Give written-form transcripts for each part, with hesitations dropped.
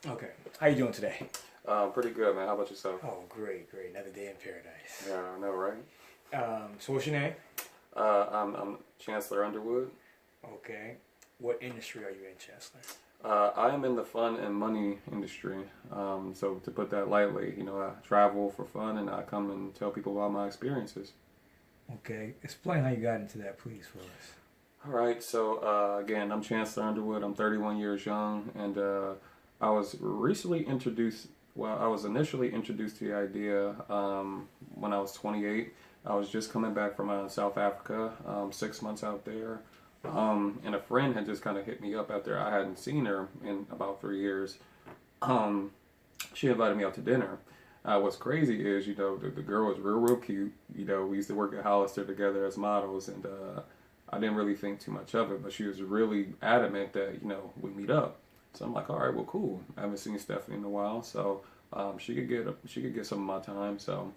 Okay. How you doing today? Pretty good, man. How about yourself? Oh, great, great. Another day in paradise. Yeah, I know, right? So what's your name? I'm Chancellor Underwood. Okay. What industry are you in, Chancellor? I am in the fun and money industry. So to put that lightly, I travel for fun and I come and tell people about my experiences. Okay. Explain how you got into that, please, for us. All right. So again, I'm Chancellor Underwood. I'm 31 years young, and I was recently introduced. Well, I was initially introduced to the idea when I was 28. I was just coming back from South Africa, 6 months out there, and a friend had just kind of hit me up after I hadn't seen her in about 3 years. Um, she invited me out to dinner. What's crazy is, the girl was real cute. We used to work at Hollister together as models, and I didn't really think too much of it, but she was really adamant that, we meet up. So I'm like, all right, well, cool. I haven't seen Stephanie in a while, so she could get some of my time. So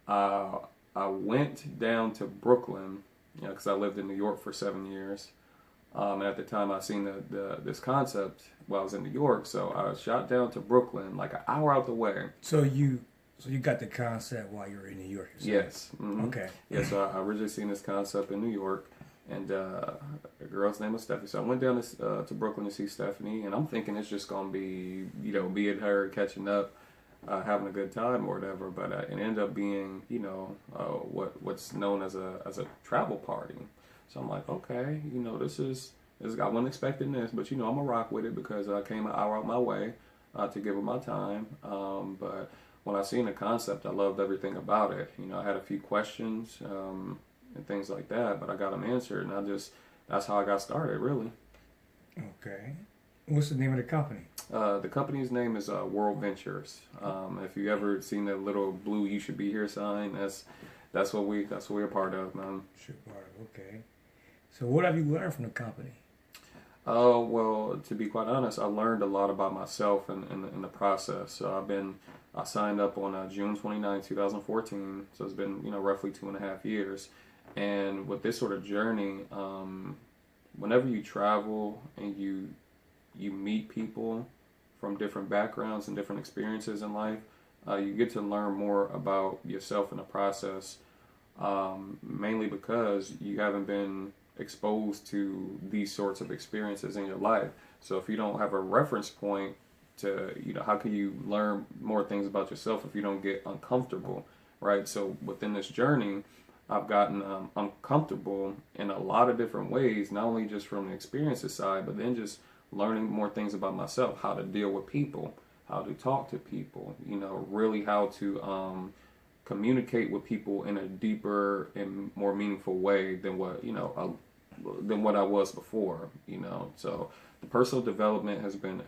uh, I went down to Brooklyn, because I lived in New York for 7 years. And at the time, I seen this concept while I was in New York, so I shot down to Brooklyn, like an hour out the way. So you got the concept while you were in New York. Yes. Okay. Yeah, so I originally seen this concept in New York, and the girl's name was Stephanie. So I went down to Brooklyn to see Stephanie, and I'm thinking it's just gonna be, me and her catching up, having a good time or whatever. But it ended up being, what's known as a travel party. So I'm like, okay, this I wasn't expecting this, but I'm gonna rock with it because I came an hour out my way to give her my time. But when I seen the concept, I loved everything about it. I had a few questions and things like that, but I got them answered, and that's how I got started, really. Okay. What's the name of the company? The company's name is World Ventures. If you ever seen the little blue "You Should Be Here" sign, that's what we're a part of, man. Sure, part of. Okay. So what have you learned from the company? Oh, well, to be quite honest, I learned a lot about myself in the process. So I signed up on June 29, 2014. So it's been, roughly 2.5 years. And with this sort of journey, whenever you travel and you meet people from different backgrounds and different experiences in life, you get to learn more about yourself in the process, mainly because you haven't been exposed to these sorts of experiences in your life. So if you don't have a reference point to, how can you learn more things about yourself if you don't get uncomfortable, right? So within this journey, I've gotten uncomfortable in a lot of different ways, not only just from the experiences side, but then just learning more things about myself, how to deal with people, how to talk to people, really how to communicate with people in a deeper and more meaningful way than what I was before. So the personal development has been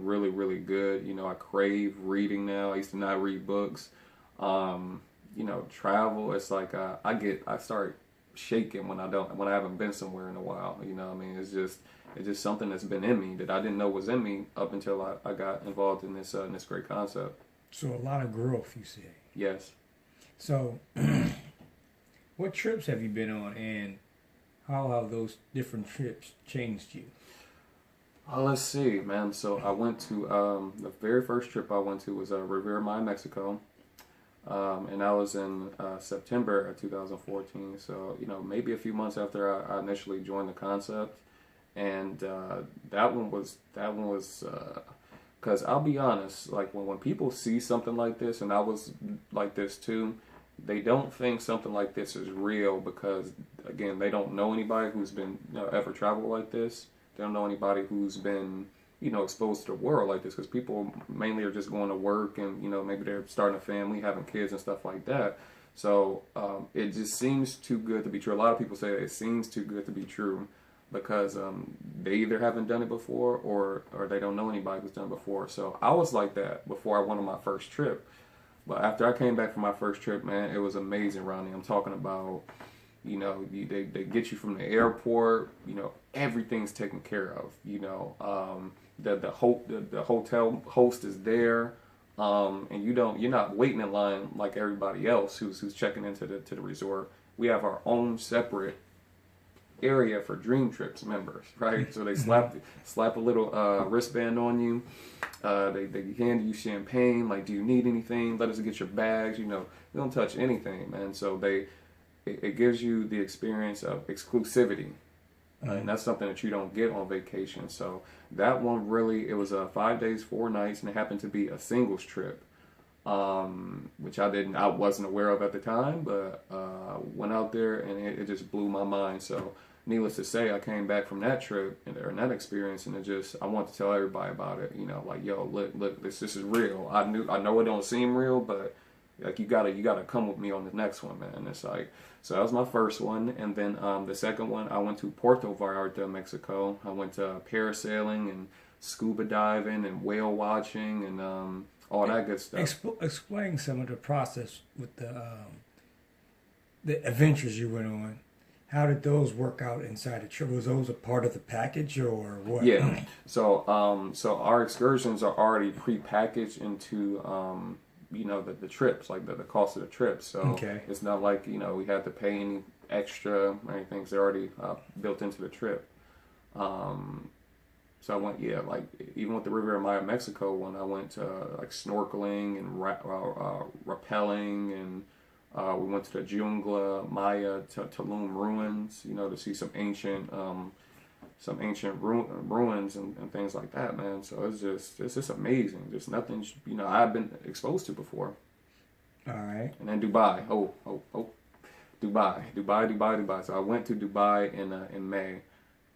really good. I crave reading now. I used to not read books. Travel. It's like I start shaking when I haven't been somewhere in a while. I mean, it's just something that's been in me that I didn't know was in me up until I got involved in this great concept. So a lot of growth, you say. Yes. So, what trips have you been on, and how have those different trips changed you? Let's see, man. So I went to the very first trip I went to was Riviera Maya, Mexico, and that was in September of 2014. So maybe a few months after I initially joined the concept, and that one was because I'll be honest, like when people see something like this, and I was like this too, they don't think something like this is real because, again, they don't know anybody who's been ever traveled like this. They don't know anybody who's been exposed to the world like this, because people mainly are just going to work and maybe they're starting a family, having kids and stuff like that. So it just seems too good to be true. A lot of people say it seems too good to be true because they either haven't done it before or they don't know anybody who's done it before. So I was like that before I went on my first trip. But after I came back from my first trip, man, it was amazing, Ronnie. I'm talking about, they get you from the airport, everything's taken care of. The hotel host is there, and you're not waiting in line like everybody else who's checking into the resort. We have our own separate area for Dream Trips members, right? So they slap a little wristband on you. They hand you champagne. Like, do you need anything? Let us get your bags. You know, they don't touch anything, man. So it gives you the experience of exclusivity. And that's something that you don't get on vacation. So that one really, it was 5 days, 4 nights, and it happened to be a singles trip, which I wasn't aware of at the time, but went out there and it just blew my mind. So needless to say, I came back from that trip and that experience, and I want to tell everybody about it. You know, like, yo, look, this is real. I know it don't seem real, but like, you gotta come with me on the next one, man. It's like, so that was my first one, and then the second one, I went to Puerto Vallarta, Mexico. I went to parasailing and scuba diving and whale watching and all that good stuff. Explain some of the process with the adventures you went on. How did those work out inside the trip? Was those a part of the package or what? Yeah. So our excursions are already pre-packaged into the trips, like the cost of the trip. So it's not like, we had to pay any extra or anything. They're already built into the trip. So I went, like, even with the Riviera Maya Mexico one, I went to like snorkeling and rappelling, and we went to the Jungla Maya Tulum ruins, to see some ancient ruins and things like that, man. So it's just amazing. Just nothing, I've been exposed to before. All right. And then Dubai. Dubai. So I went to Dubai in May.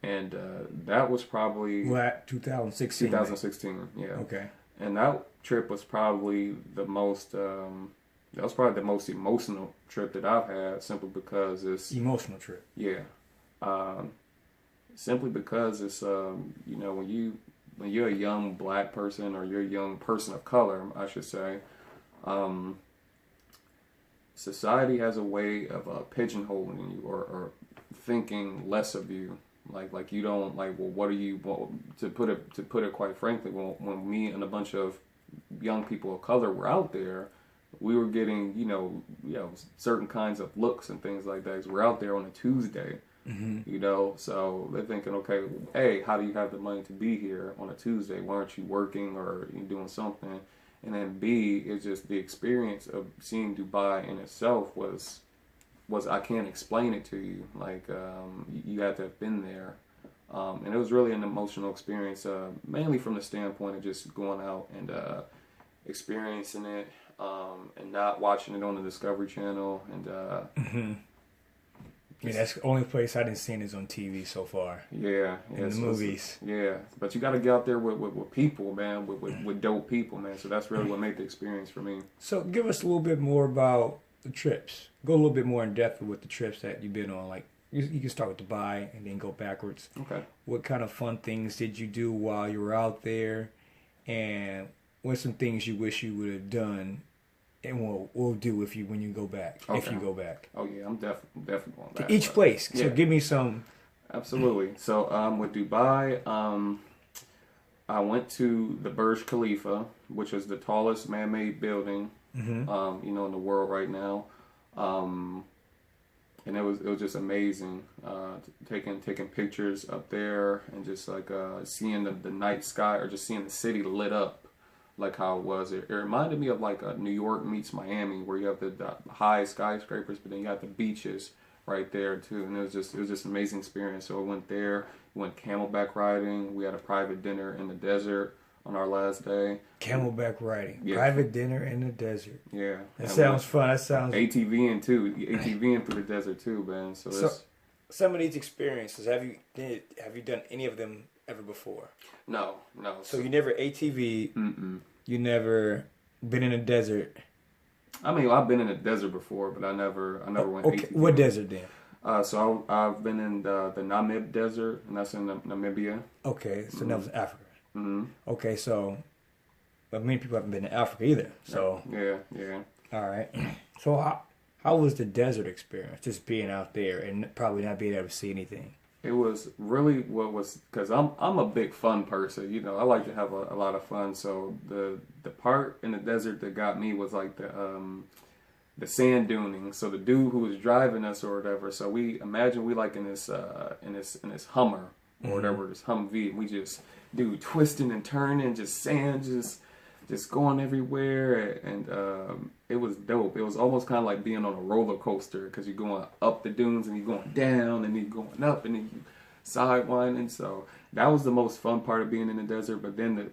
And that was probably... What, 2016? 2016, yeah. Okay. And that trip was probably the most... that was probably the most emotional trip that I've had, simply because it's... Emotional trip? Yeah. Simply because it's, when you're a young black person, or you're a young person of color, I should say, society has a way of pigeonholing you or thinking less of you. Like you don't, like, well, what are you, well, to put it quite frankly, when me and a bunch of young people of color were out there, we were getting, certain kinds of looks and things like that, 'cause we're out there on a Tuesday, so they're thinking, okay, A, how do you have the money to be here on a Tuesday? Why aren't you working or you doing something? And then B, it's just the experience of seeing Dubai in itself was I can't explain it to you. Like, you had to have been there. And it was really an emotional experience, mainly from the standpoint of just going out and experiencing it, and not watching it on the Discovery Channel. And yeah, that's the only place I didn't see it is on TV so far. Yeah, in the movies. Yeah, but you got to get out there with people, man, with dope people, man. So that's really what made the experience for me. So give us a little bit more about the trips. Go a little bit more in depth with the trips that you've been on. Like, you can start with Dubai and then go backwards. Okay. What kind of fun things did you do while you were out there, and what's some things you wish you would have done, and we'll do when you go back, if you go back. Oh yeah, I'm definitely going back. To each place. So give me some. Absolutely. So with Dubai, I went to the Burj Khalifa, which is the tallest man-made building, in the world right now. And it was just amazing, taking pictures up there and just like seeing the night sky, or just seeing the city lit up, like how it was. It reminded me of like New York meets Miami, where you have the high skyscrapers, but then you have the beaches right there too. And it was just an amazing experience. So I went there, went camelback riding. We had a private dinner in the desert on our last day. Camelback riding. Yeah. Private dinner in the desert. Yeah. That sounds fun. That sounds... ATVing too. ATVing through the desert too, man. So some of these experiences, have you done any of them ever before? No. So you never ATV. You never been in a desert. I mean, I've been in a desert before, but I never went ATV. What desert then? So I've been in the Namib Desert, and that's in Namibia. Okay, so that was Africa. Mm-hmm. Okay, so, but many people haven't been to Africa either. So yeah. All right. So how was the desert experience? Just being out there and probably not being able to see anything. It was really because I'm a big fun person. I like to have a lot of fun. So the part in the desert that got me was like the sand duning. So the dude who was driving us or whatever. So we imagine we like in this Hummer or whatever, this Humvee. We just twisting and turning, just sand, just going everywhere, and it was dope. It was almost kind of like being on a roller coaster because you're going up the dunes and you're going down and you're going up and then you sidewinding. So that was the most fun part of being in the desert. But then the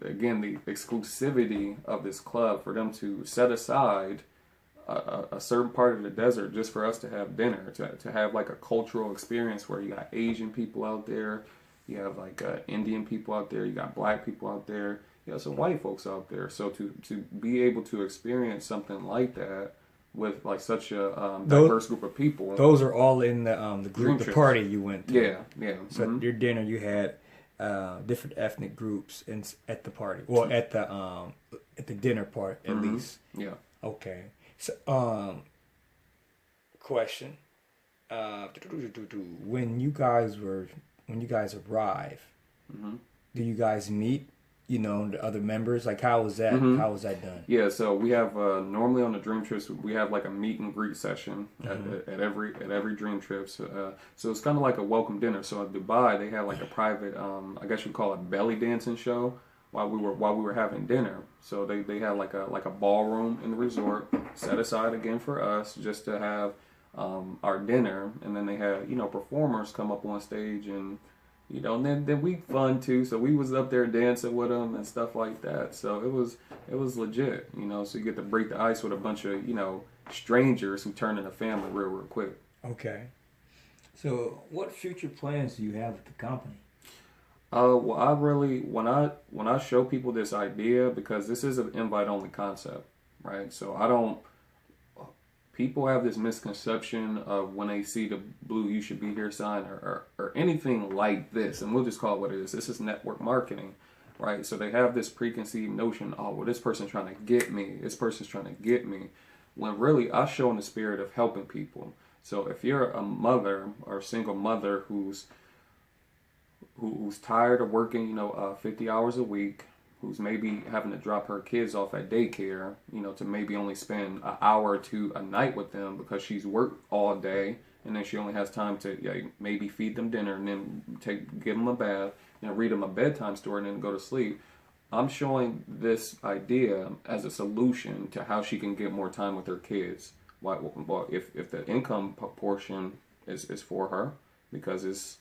exclusivity of this club for them to set aside a certain part of the desert just for us to have dinner, to have like a cultural experience where you got Asian people out there, you have like Indian people out there, you got black people out there, you got some white folks out there. So to be able to experience something like that with like such a diverse group of people. Those are all in the group, the party you went to. Yeah, yeah. So your dinner, you had different ethnic groups at the party, well, at the dinner part at least. Yeah. Okay. So question: when you guys arrive, do you guys meet? The other members, like how was that? How was that done? Yeah, so we have normally on the dream trips we have like a meet and greet session at every dream trip. So it's kind of like a welcome dinner. So at Dubai they had like a private, I guess you'd call it belly dancing show while we were having dinner. So they had like a ballroom in the resort set aside again for us just to have our dinner, and then they had performers come up on stage and. And then we fun too, so we was up there dancing with them and stuff like that. So it was legit, So you get to break the ice with a bunch of strangers who turn into family real quick. Okay. So what future plans do you have with the company? Well, I really when I show people this idea, because this is an invite only concept, right? So I don't. People have this misconception of when they see the blue "You should be here" sign or anything like this, and we'll just call it what it is. This is network marketing, right? So they have this preconceived notion, oh, well, this person's trying to get me. This person's trying to get me. When really, I show in the spirit of helping people. So if you're a mother or a single mother who's tired of working, 50 hours a week, who's maybe having to drop her kids off at daycare, to maybe only spend an hour or two a night with them because she's worked all day, and then she only has time to maybe feed them dinner and then give them a bath, read them a bedtime story and then go to sleep. I'm showing this idea as a solution to how she can get more time with her kids. Well, if the income portion is for her, because it's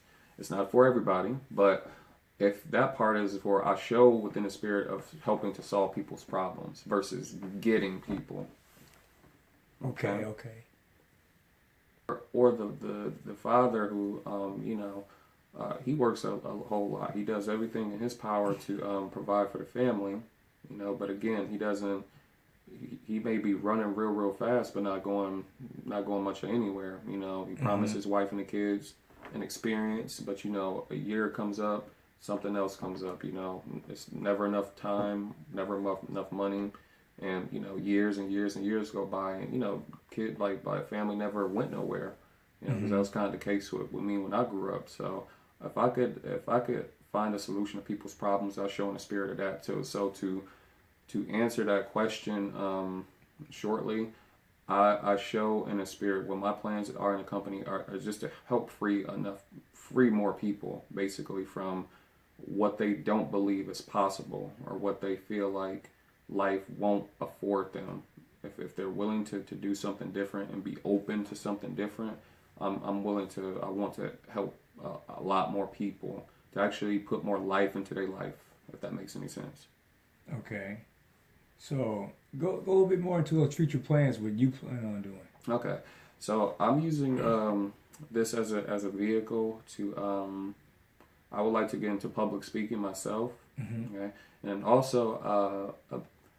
not for everybody, but if that part is for, I show within the spirit of helping to solve people's problems versus getting people. Okay. Or the father who, he works a whole lot. He does everything in his power to provide for the family, but again, he doesn't. He may be running real fast, but not going much anywhere. He promised his wife and the kids an experience, but a year comes up. Something else comes up, it's never enough time, never enough money, and years and years and years go by, and kid by family never went nowhere, because that was kind of the case with me when I grew up. So if I could find a solution to people's problems, I'll show in the spirit of that too. So to answer that question shortly, I show in the spirit what my plans are in the company are just to help free more people basically from what they don't believe is possible or what they feel like life won't afford them. If they're willing to do something different and be open to something different, I want to help a lot more people to actually put more life into their life, if that makes any sense. Okay. So go a little bit more into those future plans, what you plan on doing. Okay. So I'm using this as a vehicle to I would like to get into public speaking myself. Okay, and also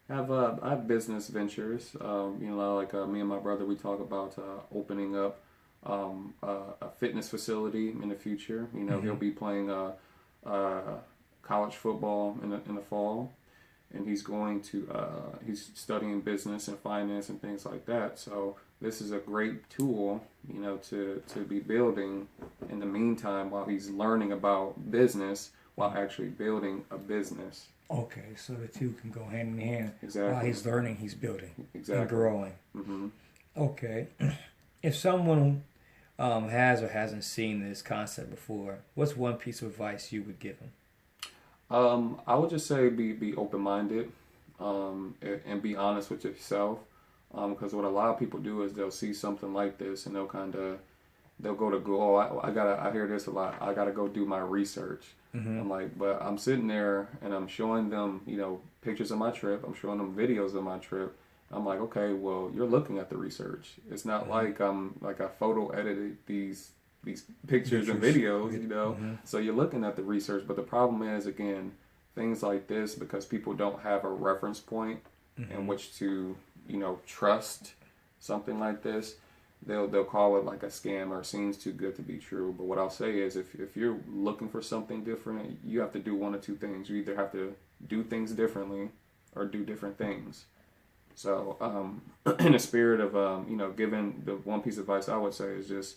I have business ventures. Like me and my brother, we talk about opening up a fitness facility in the future. He'll be playing college football in the fall, and he's going to he's studying business and finance and things like that. So this is a great tool, to be building in the meantime while he's learning about business while actually building a business. Okay, so the two can go hand in hand. Exactly. While he's learning, he's building. Exactly. And growing. Okay. If someone has or hasn't seen this concept before, what's one piece of advice you would give them? I would just say be open minded, and be honest with yourself. Because what a lot of people do is they'll see something like this and they'll go to go. Oh, I hear this a lot. I gotta go do my research. Mm-hmm. I'm like, but I'm sitting there and I'm showing them, pictures of my trip. I'm showing them videos of my trip. I'm like, okay, well, you're looking at the research. It's not Mm-hmm. like I photo edited these pictures and videos, Mm-hmm. So you're looking at the research, but the problem is, again, things like this, because people don't have a reference point Mm-hmm. in which to, trust something like this, they'll call it like a scam or seems too good to be true. But what I'll say is, if you're looking for something different, you have to do one of two things. You either have to do things differently or do different things. So, in the spirit of giving the one piece of advice I would say is just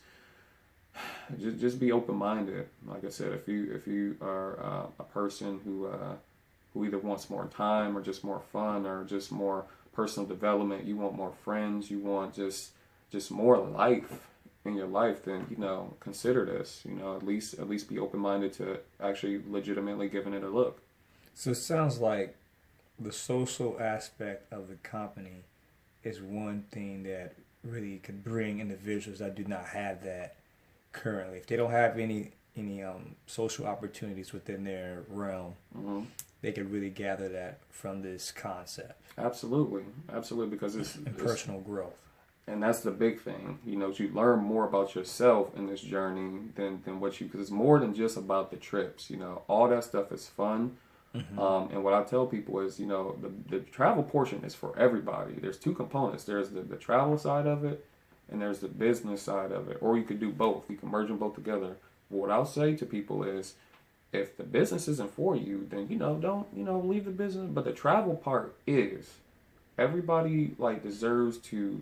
be open minded. Like I said, if you are a person who either wants more time or just more fun or just more personal development, you want more friends, you want just more life in your life, then consider this. At least be open minded to actually legitimately giving it a look. So it sounds like the social aspect of the company is one thing that really could bring individuals that do not have that currently. If they don't have any social opportunities within their realm, Mm-hmm. they could really gather that from this concept Absolutely, because and it's personal growth. and that's the big thing. You learn more about yourself in this journey than what you, because it's more than just about the trips. All that stuff is fun. Mm-hmm. And what I tell people is, the travel portion is for everybody. There's two components. There's the travel side of it, and there's the business side of it. Or you could do both. You can merge them both together. What I'll say to people is, if the business isn't for you, then don't leave the business. But the travel part is. Everybody deserves to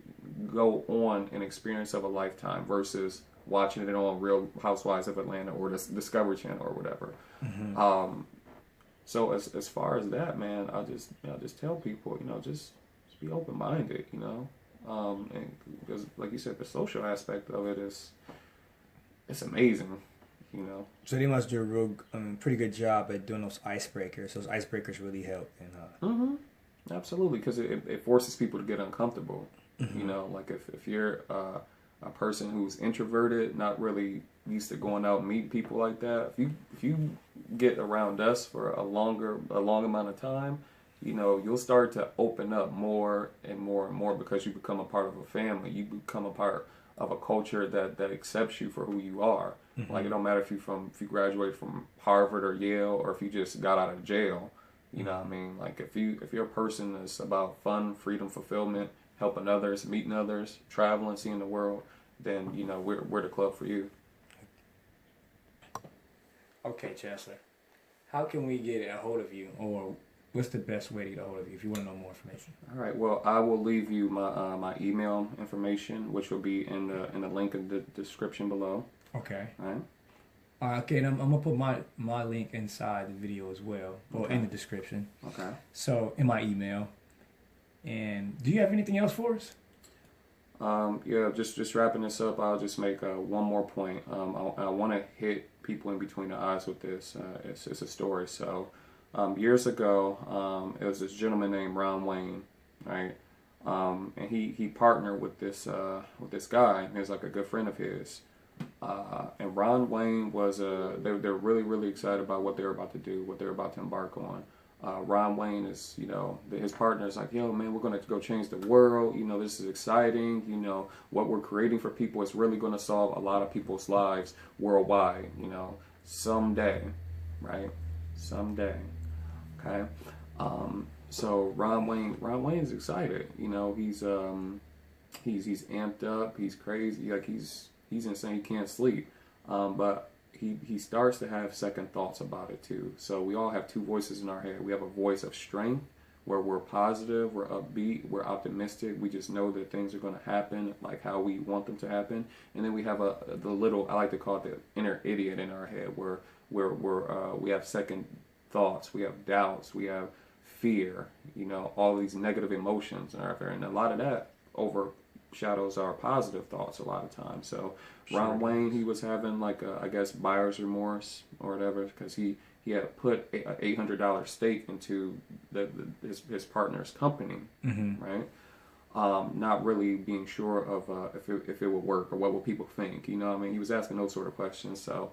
go on an experience of a lifetime versus watching it on Real Housewives of Atlanta or the Discovery Channel or whatever. Mm-hmm. So as far as that, man, I just tell people, just be open minded, and because like you said, the social aspect of it it's amazing. So they must do a real, pretty good job at doing those icebreakers. Those icebreakers really help. And Mm-hmm. Absolutely, because it forces people to get uncomfortable. mm-hmm. Like if you're a person who's introverted, not really used to going out and meeting people like that. If you get around us for a long amount of time, you'll start to open up more and more and more because you become a part of a family. You become a part of a culture that accepts you for who you are. Mm-hmm. Like it don't matter if you graduated from Harvard or Yale or if you just got out of jail. You know what I mean? Like if you're a person that's about fun, freedom, fulfillment, helping others, meeting others, traveling, seeing the world, then we're the club for you. Okay, Chantsler. How can we get a hold of you, or what's the best way to get a hold of you if you want to know more information? All right. Well, I will leave you my email information, which will be in the link in the description below. Okay. All right. Okay, and I'm gonna put my link inside the video as well, or in the description. Okay. So in my email. And do you have anything else for us? Yeah, just wrapping this up, I'll just make one more point. I want to hit people in between the eyes with this. It's a story. So years ago, it was this gentleman named Ron Wayne, right? And he partnered with this guy. He was like a good friend of his. And Ron Wayne was they're really, really excited about what they're about to do, what they're about to embark on. Ron Wayne is, his partner is like, yo, man, we're going to go change the world. This is exciting. What we're creating for people is really going to solve a lot of people's lives worldwide, someday, right? Someday. Okay. So Ron Wayne is excited. He's amped up. He's crazy. Like he's insane. He can't sleep. But he starts to have second thoughts about it too. So we all have two voices in our head. We have a voice of strength where we're positive, we're upbeat, we're optimistic. We just know that things are going to happen like how we want them to happen. And then we have the little, I like to call it the inner idiot in our head where we have second thoughts, we have doubts, we have fear, all these negative emotions in our head. And a lot of that over shadows our positive thoughts a lot of times. So Ron Wayne, he was having like I guess buyer's remorse or whatever, because he had put a $800 stake into his partner's company, right? Not really being sure of if it would work or what would people think. You know what I mean? He was asking those sort of questions. So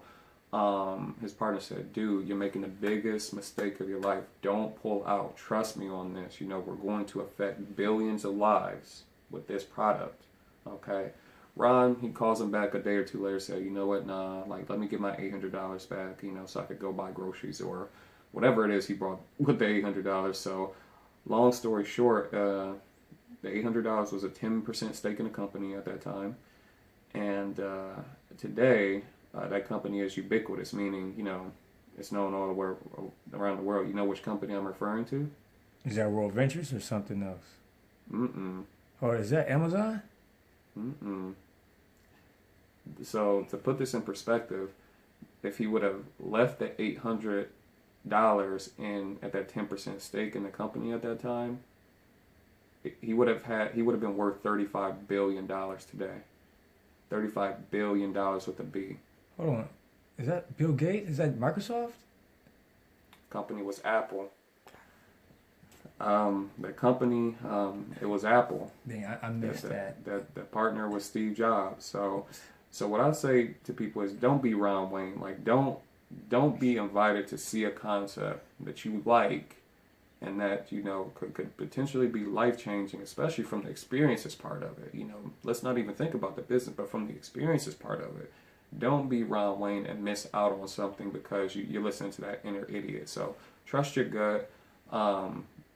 his partner said, dude, you're making the biggest mistake of your life. Don't pull out. Trust me on this. You know, we're going to affect billions of lives with this product. Okay. Ron, he calls him back a day or two later, said, you know what, nah, like, let me get my $800 back, you know, so I could go buy groceries or whatever it is he brought with the $800. So long story short, the $800 was a 10% stake in the company at that time. And today, that company is ubiquitous, meaning, you know, it's known all around the world. You know which company I'm referring to? Is that World Ventures or something else? Or is that Amazon? So to put this in perspective, if he would have left the $800 in at that 10% stake in the company at that time, he would have been worth $35 billion today. $35 billion with a B. Hold on. Is that Bill Gates? Is that Microsoft? Company was Apple. The company, it was Apple. Dang, I missed that. The partner was Steve Jobs. So what I say to people is, don't be Ron Wayne. Like, don't be invited to see a concept that you like and that, you know, could potentially be life-changing, especially from the experiences part of it. You know, let's not even think about the business, but from the experiences part of it. Don't be Ron Wayne and miss out on something because you're listening to that inner idiot. So trust your gut.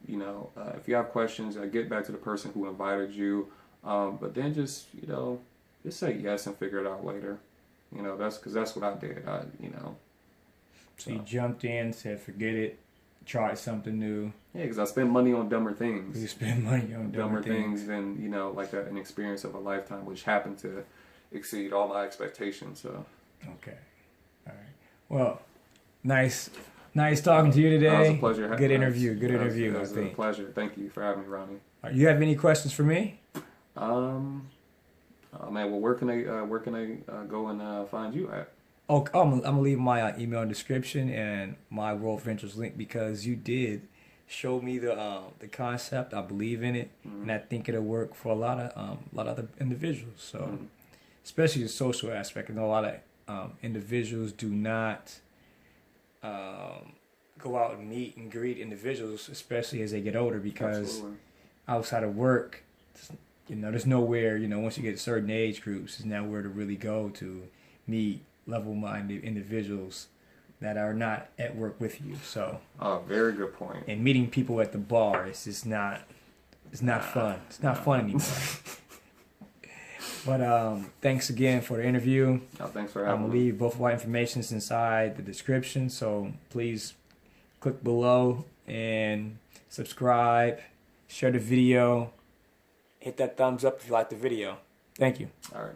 You know, if you have questions, get back to the person who invited you. But then just, you know, just say yes and figure it out later. You know, that's what I did. So you jumped in, said forget it, tried something new. Yeah, because I spend money on dumber things. You spend money on dumber things than, you know, like an experience of a lifetime, which happened to exceed all my expectations. So. Okay. All right. Well, nice talking to you today. It was a pleasure. Good interview. Good interview. It was a pleasure. Thank you for having me, Ronnie. You have any questions for me? Man, well, where can I go and find you at? Oh, I'm gonna leave my email in the description and my World Ventures link, because you did show me the concept. I believe in it, and I think it'll work for a lot of other individuals. So, especially the social aspect. I know a lot of individuals do not go out and meet and greet individuals, especially as they get older, because outside of work, you know, there's nowhere, you know, once you get certain age groups, there's nowhere to really go to meet level-minded individuals that are not at work with you. So, very good point. And meeting people at the bar, it's just not, it's not fun. It's not fun anymore. But thanks again for the interview. Thanks for having me. I'm gonna leave both of our information inside the description, so please click below and subscribe, share the video, hit that thumbs up if you like the video. Thank you. All right.